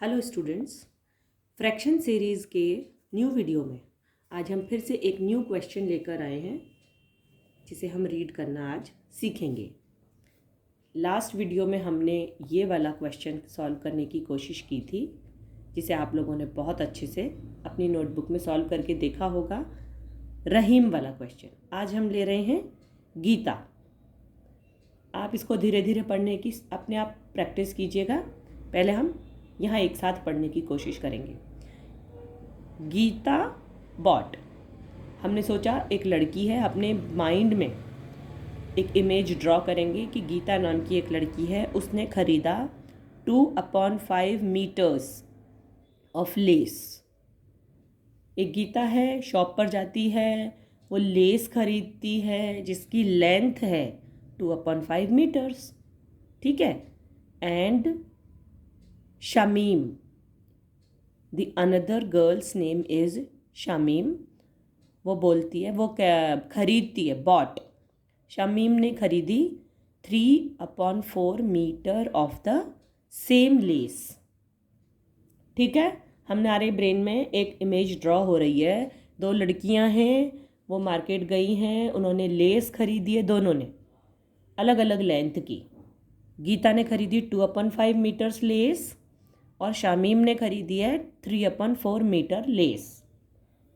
Hello students, fraction series के new video में आज हम फिर से एक न्यू क्वेश्चन लेकर आए हैं जिसे हम रीड करना आज सीखेंगे। लास्ट वीडियो में हमने ये वाला क्वेश्चन सॉल्व करने की कोशिश की थी जिसे आप लोगों ने बहुत अच्छे से अपनी नोटबुक में सॉल्व करके देखा होगा। रहीम वाला क्वेश्चन आज हम ले रहे हैं गीता। आप इसको धीरे धीरे पढ़ने की अपने आप प्रैक्टिस कीजिएगा। पहले हम यहाँ एक साथ पढ़ने की कोशिश करेंगे। गीता बॉट, हमने सोचा एक लड़की है, अपने माइंड में एक इमेज ड्रॉ करेंगे कि गीता नाम की एक लड़की है, उसने खरीदा 2/5 मीटर्स ऑफ लेस। एक गीता है, शॉप पर जाती है, वो लेस खरीदती है जिसकी लेंथ है 2/5 मीटर्स, ठीक है। And Shamim, the another girls name is Shamim, वो बोलती है, वो खरीदती है, बॉट, शमीम ने खरीदी 3/4 metre of the same lace, ठीक है। हमारे ब्रेन में एक इमेज ड्रॉ हो रही है। दो लड़कियां हैं, वो मार्केट गई हैं, उन्होंने लेस खरीदी है, दोनों ने अलग अलग लेंथ की। गीता ने खरीदी 2/5 मीटर्स लेस और शामीम ने खरीदी है 3/4 मीटर लेस।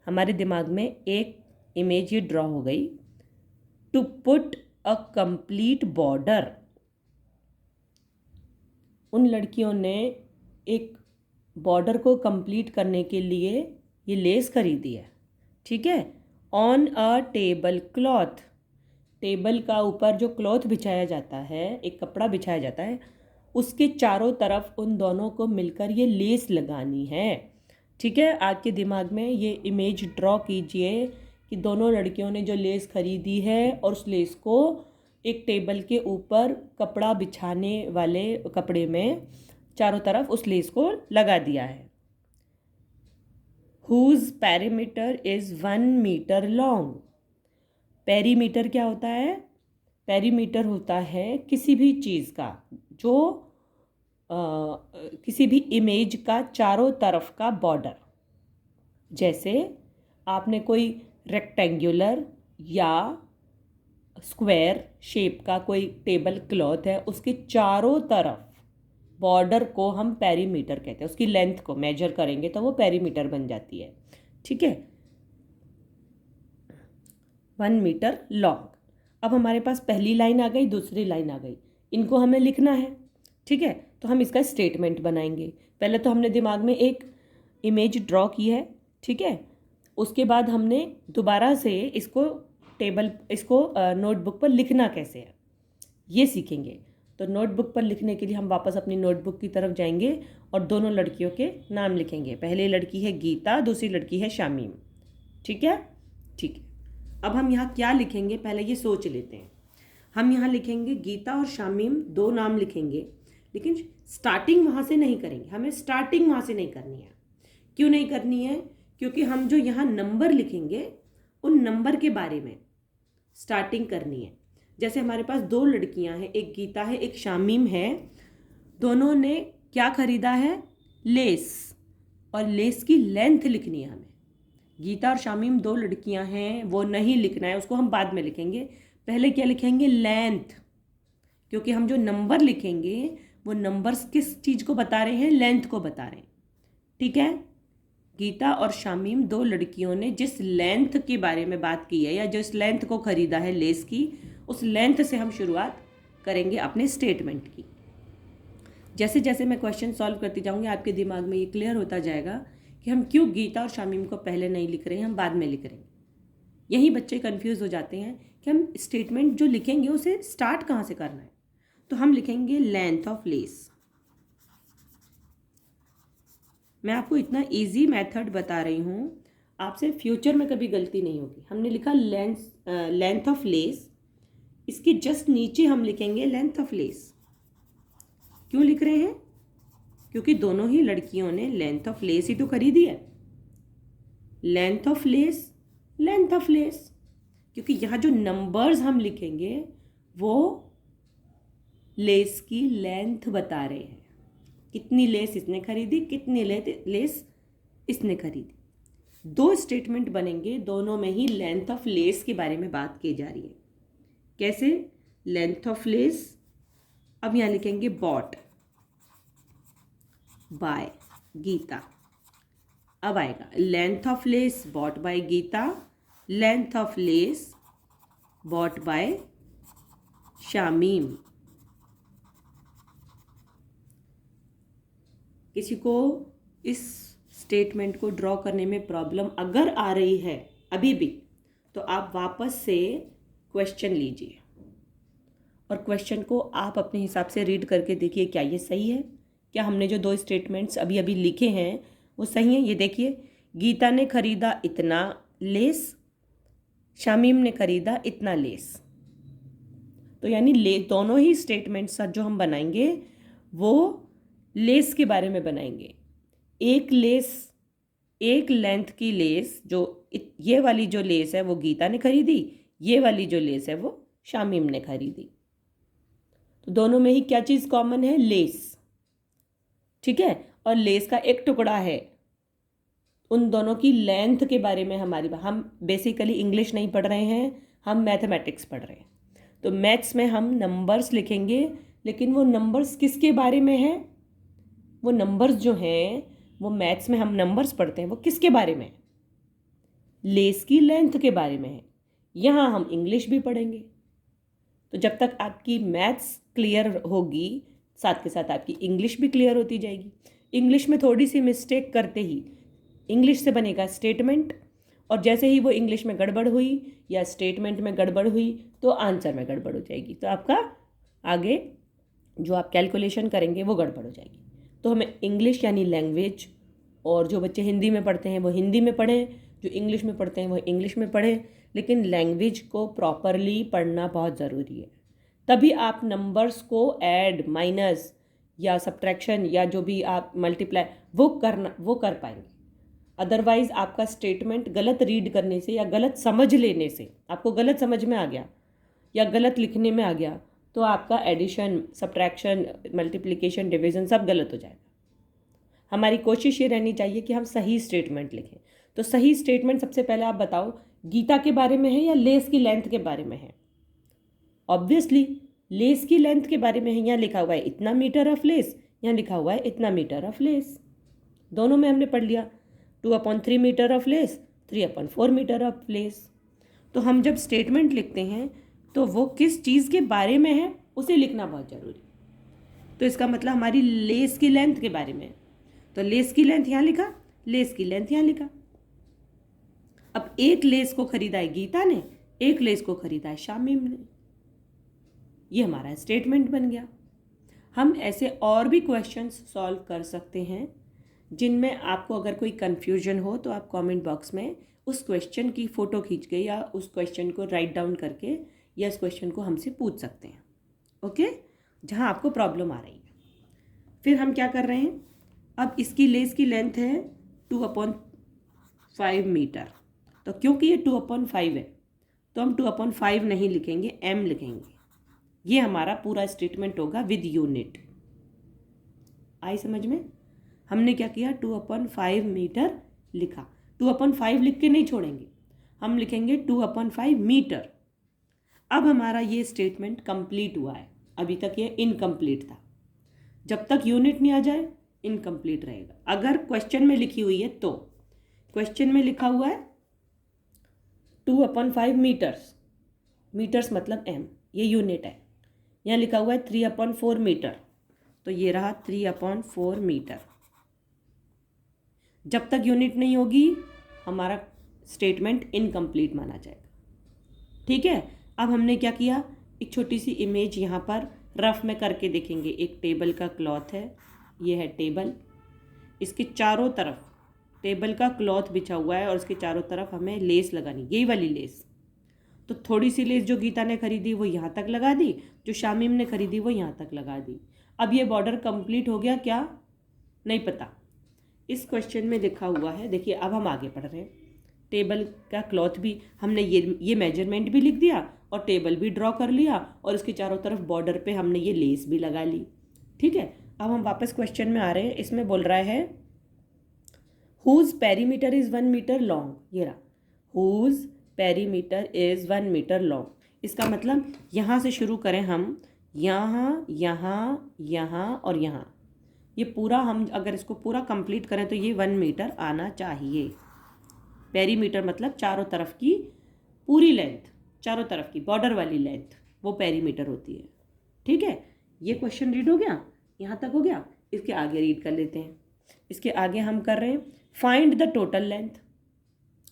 हमारे दिमाग में एक इमेज ये ड्रॉ हो गई। To put a complete border, उन लड़कियों ने एक बॉर्डर को कंप्लीट करने के लिए ये लेस खरीदी है, ठीक है। On a table cloth, table का ऊपर जो क्लॉथ बिछाया जाता है, एक कपड़ा बिछाया जाता है, उसके चारों तरफ उन दोनों को मिलकर ये लेस लगानी है, ठीक है। आपके दिमाग में ये इमेज ड्रॉ कीजिए कि दोनों लड़कियों ने जो लेस खरीदी है और उस लेस को एक टेबल के ऊपर कपड़ा बिछाने वाले कपड़े में चारों तरफ उस लेस को लगा दिया है। Whose perimeter is 1 metre long. Perimeter क्या होता है? पेरीमीटर होता है किसी भी चीज़ का जो किसी भी इमेज का चारों तरफ का बॉर्डर। जैसे आपने कोई रेक्टेंगुलर या स्क्वायर शेप का कोई टेबल क्लॉथ है, उसके चारों तरफ बॉर्डर को हम पेरीमीटर कहते हैं। उसकी लेंथ को मेजर करेंगे तो वो पेरीमीटर बन जाती है, ठीक है, 1 मीटर लॉन्ग। अब हमारे पास पहली लाइन आ गई, दूसरी लाइन आ गई, इनको हमें लिखना है, ठीक है। तो हम इसका स्टेटमेंट बनाएंगे। पहले तो हमने दिमाग में एक इमेज ड्रॉ की है, ठीक है। उसके बाद हमने दोबारा से इसको नोटबुक पर लिखना कैसे है ये सीखेंगे। तो नोटबुक पर लिखने के लिए हम वापस अपनी नोटबुक की तरफ जाएंगे और दोनों लड़कियों के नाम लिखेंगे। पहली लड़की है गीता, दूसरी लड़की है शामीम, ठीक है, ठीक है। अब हम यहाँ क्या लिखेंगे पहले ये सोच लेते हैं। हम यहाँ लिखेंगे गीता और शामीम, दो नाम लिखेंगे, लेकिन स्टार्टिंग वहाँ से नहीं करेंगे। हमें स्टार्टिंग वहाँ से नहीं करनी है। क्यों नहीं करनी है? क्योंकि हम जो यहाँ नंबर लिखेंगे उन नंबर के बारे में स्टार्टिंग करनी है। जैसे हमारे पास दो लड़कियाँ हैं, एक गीता है एक शामीम है, दोनों ने क्या खरीदा है? लेस, और लेस की लेंथ लिखनी है हमें। गीता और शामीम दो लड़कियां हैं, वो नहीं लिखना है, उसको हम बाद में लिखेंगे। पहले क्या लिखेंगे? लेंथ, क्योंकि हम जो नंबर लिखेंगे वो नंबर्स किस चीज़ को बता रहे हैं? लेंथ को बता रहे हैं, ठीक है। गीता और शामीम दो लड़कियों ने जिस लेंथ के बारे में बात की है या जिस लेंथ को खरीदा है लेस की, उस लेंथ से हम शुरुआत करेंगे अपने स्टेटमेंट की। जैसे जैसे मैं क्वेश्चन सॉल्व करती जाऊँगी आपके दिमाग में ये क्लियर होता जाएगा कि हम क्यों गीता और शामीम को पहले नहीं लिख रहे हैं, हम बाद में लिख रहे हैं। यही बच्चे कंफ्यूज हो जाते हैं कि हम स्टेटमेंट जो लिखेंगे उसे स्टार्ट कहाँ से करना है। तो हम लिखेंगे लेंथ ऑफ लेस। मैं आपको इतना इजी मेथड बता रही हूँ, आपसे फ्यूचर में कभी गलती नहीं होगी। हमने लिखा लेंथ ऑफ लेस, इसके जस्ट नीचे हम लिखेंगे लेंथ ऑफ लेस। क्यों लिख रहे हैं? क्योंकि दोनों ही लड़कियों ने लेंथ ऑफ लेस ही तो खरीदी है। Length of less, length of less, क्योंकि यहाँ जो नंबर्स हम लिखेंगे वो लेस की लेंथ बता रहे हैं, कितनी लेस इसने खरीदी, कितनी लेस इसने खरीदी। दो स्टेटमेंट बनेंगे, दोनों में ही लेंथ ऑफ लेस के बारे में बात की जा रही है। कैसे? लेंथ ऑफ लेस, अब यहाँ लिखेंगे बॉट बाय गीता। अब आएगा length of lace bought by Geeta, length of lace bought by Shamim. किसी को इस स्टेटमेंट को ड्रॉ करने में प्रॉब्लम अगर आ रही है अभी भी, तो आप वापस से क्वेश्चन लीजिए और क्वेश्चन को आप अपने हिसाब से रीड करके देखिए क्या ये सही है, क्या हमने जो दो स्टेटमेंट्स अभी अभी लिखे हैं वो सही हैं। ये देखिए, गीता ने खरीदा इतना लेस, शामीम ने खरीदा इतना लेस। तो यानी दोनों ही स्टेटमेंट्स जो हम बनाएंगे वो लेस के बारे में बनाएंगे। एक लेस, एक लेंथ की लेस, जो ये वाली जो लेस है वो गीता ने खरीदी, ये वाली जो लेस है वो शामीम ने खरीदी। तो दोनों में ही क्या चीज़ कॉमन है? लेस। ठीक है, और लेस का एक टुकड़ा है। उन दोनों की लेंथ के बारे में हम बेसिकली इंग्लिश नहीं पढ़ रहे हैं, हम मैथमेटिक्स पढ़ रहे हैं। तो मैथ्स में हम नंबर्स लिखेंगे, लेकिन वो नंबर्स किसके बारे में है? वो नंबर्स जो हैं, वो मैथ्स में हम नंबर्स पढ़ते हैं, वो किसके बारे में है? लेस की लेंथ के बारे में है। यहाँ हम इंग्लिश भी पढ़ेंगे। तो जब तक आपकी मैथ्स क्लियर होगी, साथ के साथ आपकी इंग्लिश भी क्लियर होती जाएगी। इंग्लिश में थोड़ी सी मिस्टेक करते ही इंग्लिश से बनेगा स्टेटमेंट, और जैसे ही वो इंग्लिश में गड़बड़ हुई या स्टेटमेंट में गड़बड़ हुई तो आंसर में गड़बड़ हो जाएगी। तो आपका आगे जो आप कैलकुलेशन करेंगे वो गड़बड़ हो जाएगी। तो हमें इंग्लिश यानी लैंग्वेज, और जो बच्चे हिंदी में पढ़ते हैं वो हिंदी में पढ़ें, जो इंग्लिश में पढ़ते हैं वो इंग्लिश में पढ़ें, लेकिन लैंग्वेज को प्रॉपरली पढ़ना बहुत ज़रूरी है। तभी आप नंबर्स को ऐड, माइनस या सब्ट्रैक्शन या जो भी आप मल्टीप्लाई वो कर पाएंगे। अदरवाइज़ आपका स्टेटमेंट गलत रीड करने से या गलत समझ लेने से, आपको गलत समझ में आ गया या गलत लिखने में आ गया, तो आपका एडिशन, सब्ट्रैक्शन, मल्टीप्लिकेशन, डिवीज़न सब गलत हो जाएगा। हमारी कोशिश ये रहनी चाहिए कि हम सही स्टेटमेंट लिखें। तो सही स्टेटमेंट सबसे पहले आप बताओ, गीता के बारे में है या लेस की लेंथ के बारे में है? ऑब्वियसली लेस की लेंथ के बारे में है। यहाँ लिखा हुआ है इतना मीटर ऑफ लेस, यहाँ लिखा हुआ है इतना मीटर ऑफ लेस। दोनों में हमने पढ़ लिया 2/3 metre of lace, 3/4 metre of lace. तो हम जब स्टेटमेंट लिखते हैं तो वो किस चीज़ के बारे में है उसे लिखना बहुत ज़रूरी। तो इसका मतलब हमारी लेस की लेंथ के बारे में है। तो लेस की लेंथ यहाँ लिखा, लेस की लेंथ यहाँ लिखा। अब एक लेस को खरीदा है गीता ने, एक लेस को खरीदा है शामीम ने। ये हमारा स्टेटमेंट बन गया। हम ऐसे और भी क्वेश्चंस सॉल्व कर सकते हैं जिनमें आपको अगर कोई कन्फ्यूजन हो तो आप कमेंट बॉक्स में उस क्वेश्चन की फ़ोटो खींच के या उस क्वेश्चन को राइट डाउन करके या इस क्वेश्चन को हमसे पूछ सकते हैं। ओके, जहाँ आपको प्रॉब्लम आ रही है। फिर हम क्या कर रहे हैं, अब इसकी लेस की लेंथ है 2/5 मीटर। तो क्योंकि ये 2/5 है तो हम 2/5 नहीं लिखेंगे, m लिखेंगे। ये हमारा पूरा स्टेटमेंट होगा विद यूनिट। आई समझ में? हमने क्या किया, 2/5 मीटर लिखा। 2/5 लिख के नहीं छोड़ेंगे, हम लिखेंगे 2/5 मीटर। अब हमारा ये स्टेटमेंट कंप्लीट हुआ है। अभी तक ये इनकम्प्लीट था। जब तक यूनिट नहीं आ जाए इनकम्प्लीट रहेगा। अगर क्वेश्चन में लिखी हुई है तो क्वेश्चन में लिखा हुआ है 2/5 मीटर्स, मीटर्स मतलब m, ये यूनिट है। यहाँ लिखा हुआ है 3/4 मीटर, तो ये रहा 3/4 मीटर। जब तक यूनिट नहीं होगी हमारा स्टेटमेंट इनकम्प्लीट माना जाएगा। ठीक है, अब हमने क्या किया, एक छोटी सी इमेज यहाँ पर रफ में करके देखेंगे। एक टेबल का क्लॉथ है, ये है टेबल, इसके चारों तरफ टेबल का क्लॉथ बिछा हुआ है और इसके चारों तरफ हमें लेस लगानी, यही वाली लेस। तो थोड़ी सी लेस जो गीता ने खरीदी वो यहाँ तक लगा दी, जो शामीम ने खरीदी वो यहाँ तक लगा दी। अब ये बॉर्डर कंप्लीट हो गया क्या, नहीं पता। इस क्वेश्चन में लिखा हुआ है, देखिए अब हम आगे पढ़ रहे हैं। टेबल का क्लॉथ भी हमने ये मेजरमेंट भी लिख दिया और टेबल भी ड्रॉ कर लिया और इसके चारों तरफ बॉर्डर पे हमने ये लेस भी लगा ली। ठीक है, अब हम वापस क्वेश्चन में आ रहे हैं। इसमें बोल रहा है whose perimeter is 1 metre long. ये रहा, whose perimeter is 1 metre long. इसका मतलब यहाँ से शुरू करें हम, यहाँ यहाँ यहाँ और यहाँ, ये पूरा हम अगर इसको पूरा कंप्लीट करें तो ये 1 मीटर आना चाहिए। पेरीमीटर मतलब चारों तरफ की पूरी लेंथ, चारों तरफ की बॉर्डर वाली लेंथ, वो पेरीमीटर होती है। ठीक है, ये क्वेश्चन रीड हो गया, यहाँ तक हो गया। इसके आगे रीड कर लेते हैं। इसके आगे हम कर रहे हैं फाइंड द टोटल लेंथ।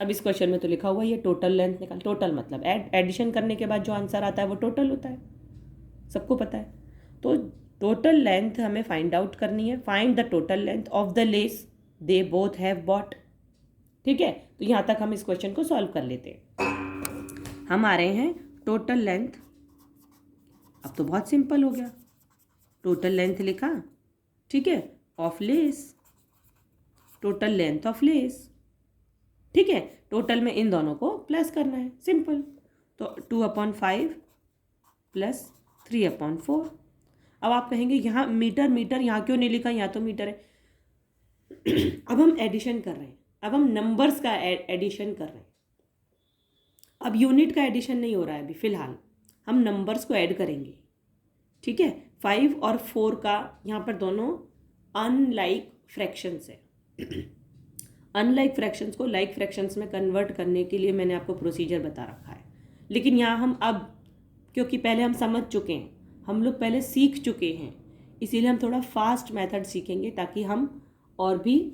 अब इस क्वेश्चन में तो लिखा हुआ है ये टोटल लेंथ निकाल। टोटल मतलब एडिशन करने के बाद जो आंसर आता है वो टोटल होता है, सबको पता है। तो टोटल लेंथ हमें फाइंड आउट करनी है। Find the total length of the less they both have bought. ठीक है, तो यहाँ तक हम इस क्वेश्चन को सॉल्व कर लेते हैं। हम आ रहे हैं टोटल लेंथ। अब तो बहुत सिंपल हो गया, टोटल लेंथ लिखा, ठीक है, of less, total length of less. ठीक है, टोटल में इन दोनों को प्लस करना है, सिंपल। तो 2/5 प्लस 3/4। अब आप कहेंगे यहाँ मीटर मीटर यहाँ क्यों नहीं लिखा, यहाँ तो मीटर है। अब हम एडिशन कर रहे हैं, अब हम नंबर्स का एडिशन कर रहे हैं। अब यूनिट का एडिशन नहीं हो रहा है अभी फ़िलहाल, हम नंबर्स को ऐड करेंगे। ठीक है, 5 और 4 का यहाँ पर दोनों अनलाइक फ्रैक्शंस है। अनलाइक फ्रैक्शंस को लाइक फ्रैक्शंस में कन्वर्ट करने के लिए मैंने आपको प्रोसीजर बता रखा है। लेकिन यहाँ हम अब, क्योंकि पहले हम समझ चुके हैं, हम लोग पहले सीख चुके हैं, इसीलिए हम थोड़ा फास्ट मेथड सीखेंगे ताकि हम और भी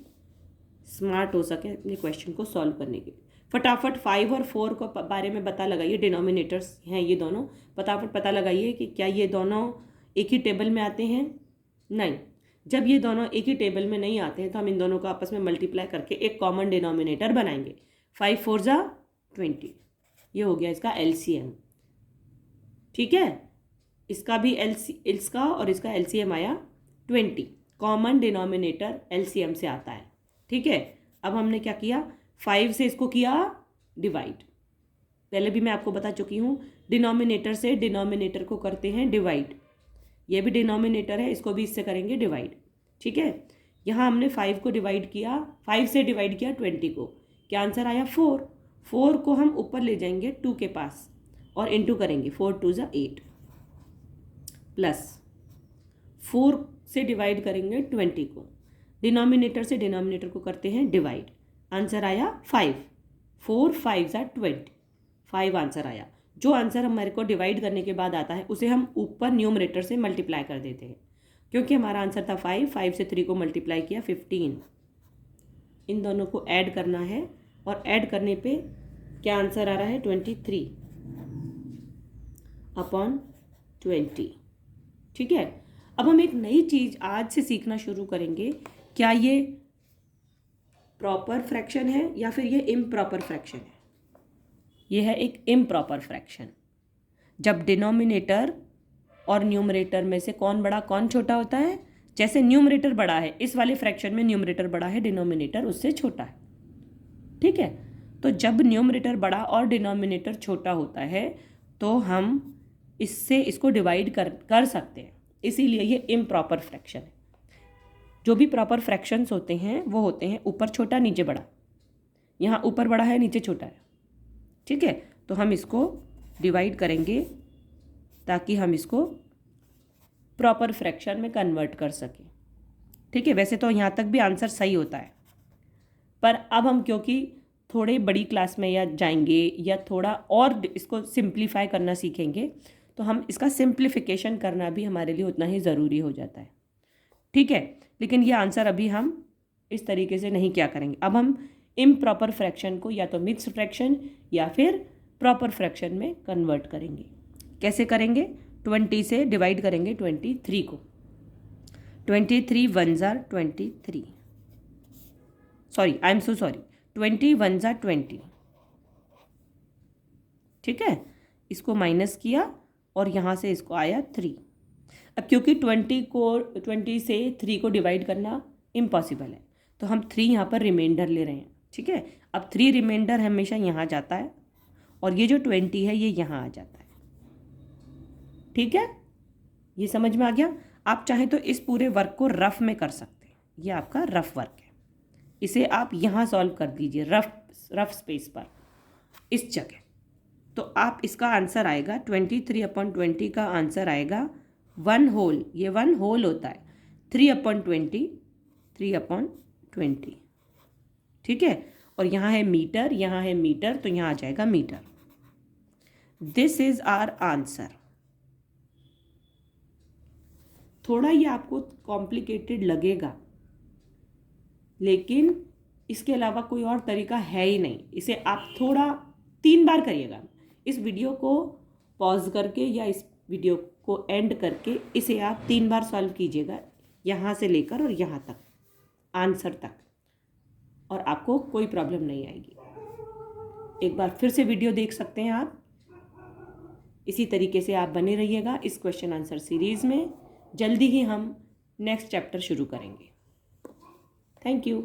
स्मार्ट हो सके अपने क्वेश्चन को सॉल्व करने के लिए। फटाफट 5 और 4 को बारे में पता लगाइए, डिनोमिनेटर्स हैं ये दोनों। फटाफट पता लगाइए कि क्या ये दोनों एक ही टेबल में आते हैं। नहीं, जब ये दोनों एक ही टेबल में नहीं आते हैं तो हम इन दोनों को आपस में मल्टीप्लाई करके एक कॉमन डिनोमिनेटर बनाएंगे। 5 4 जा 20, ये हो गया इसका एलसीएम। ठीक है, इसका भी इसका और इसका एलसीएम आया 20। कॉमन डिनोमिनेटर एलसीएम से आता है। ठीक है, अब हमने क्या किया, 5 से इसको किया डिवाइड। पहले भी मैं आपको बता चुकी हूँ, डिनोमिनेटर से डिनोमिनेटर को करते हैं डिवाइड। ये भी डिनोमिनेटर है, इसको भी इससे करेंगे डिवाइड। ठीक है, यहाँ हमने 5 को डिवाइड किया, 5 से डिवाइड किया 20 को, क्या आंसर आया 4। 4 को हम ऊपर ले जाएंगे 2 के पास और इंटू करेंगे, 4 2 जा 8 प्लस 4 से डिवाइड करेंगे 20 को, डिनोमिनेटर से डिनोमिनेटर को करते हैं डिवाइड। आंसर आया 5, 4 5 जा 20, 5 आंसर आया। जो आंसर हमारे को डिवाइड करने के बाद आता है उसे हम ऊपर न्यूमरेटर से मल्टीप्लाई कर देते हैं। क्योंकि हमारा आंसर था 5, 5 से 3 को मल्टीप्लाई किया 15। इन दोनों को ऐड करना है और ऐड करने पे क्या आंसर आ रहा है 23/20। ठीक है, अब हम एक नई चीज़ आज से सीखना शुरू करेंगे। क्या ये प्रॉपर फ्रैक्शन है या फिर ये इम्प्रॉपर फ्रैक्शन है। ये है एक इम्प्रॉपर फ्रैक्शन, जब डिनोमिनेटर और न्यूमरेटर में से कौन बड़ा कौन छोटा होता है। जैसे न्यूमरेटर बड़ा है, इस वाले फ्रैक्शन में न्यूमरेटर बड़ा है, डिनोमिनेटर उससे छोटा है। ठीक है, तो जब न्यूमरेटर बड़ा और डिनोमिनेटर छोटा होता है तो हम इससे इसको डिवाइड कर सकते हैं, इसीलिए ये इम्प्रॉपर फ्रैक्शन है। जो भी प्रॉपर फ्रैक्शंस होते हैं वो होते हैं ऊपर छोटा नीचे बड़ा। यहाँ ऊपर बड़ा है नीचे छोटा है। ठीक है, तो हम इसको डिवाइड करेंगे ताकि हम इसको प्रॉपर फ्रैक्शन में कन्वर्ट कर सकें। ठीक है, वैसे तो यहाँ तक भी आंसर सही होता है, पर अब हम क्योंकि थोड़े बड़ी क्लास में या जाएंगे या थोड़ा और इसको सिंप्लीफाई करना सीखेंगे, तो हम इसका सिंप्लीफिकेशन करना भी हमारे लिए उतना ही ज़रूरी हो जाता है। ठीक है, लेकिन ये आंसर अभी हम इस तरीके से नहीं क्या करेंगे। अब हम इम्प्रॉपर फ्रैक्शन को या तो मिक्स्ड फ्रैक्शन या फिर प्रॉपर फ्रैक्शन में कन्वर्ट करेंगे। कैसे करेंगे, 20 से डिवाइड करेंगे 23 को। 23 1 जा 23, sorry I am so sorry, 20 1 जा 20। ठीक है, इसको माइनस किया और यहाँ से इसको आया 3। अब क्योंकि 20 से 3 को डिवाइड करना इम्पॉसिबल है तो हम 3 यहाँ पर रिमाइंडर ले रहे हैं। ठीक है, अब 3 रिमाइंडर हमेशा यहाँ जाता है और ये जो 20 है ये यहाँ आ जाता है। ठीक है, ये समझ में आ गया। आप चाहें तो इस पूरे वर्क को रफ में कर सकते हैं, ये आपका रफ वर्क है। इसे आप यहाँ सॉल्व कर दीजिए रफ स्पेस पर इस जगह, तो आप इसका आंसर आएगा 23/20 का आंसर आएगा 1 होल, ये 1 होल होता है 3/20, 3/20, ठीक है। और यहाँ है मीटर, यहाँ है मीटर, तो यहाँ आ जाएगा metre. This is our answer. थोड़ा ये आपको कॉम्प्लिकेटेड लगेगा, लेकिन इसके अलावा कोई और तरीका है ही नहीं। इसे आप थोड़ा 3 बार करिएगा। इस वीडियो को पॉज करके या इस वीडियो को एंड करके इसे आप 3 बार सॉल्व कीजिएगा, यहाँ से लेकर और यहाँ तक, आंसर तक, और आपको कोई प्रॉब्लम नहीं आएगी। एक बार फिर से वीडियो देख सकते हैं आप। इसी तरीके से आप बने रहिएगा इस क्वेश्चन आंसर सीरीज़ में। जल्दी ही हम नेक्स्ट चैप्टर शुरू करेंगे। Thank you.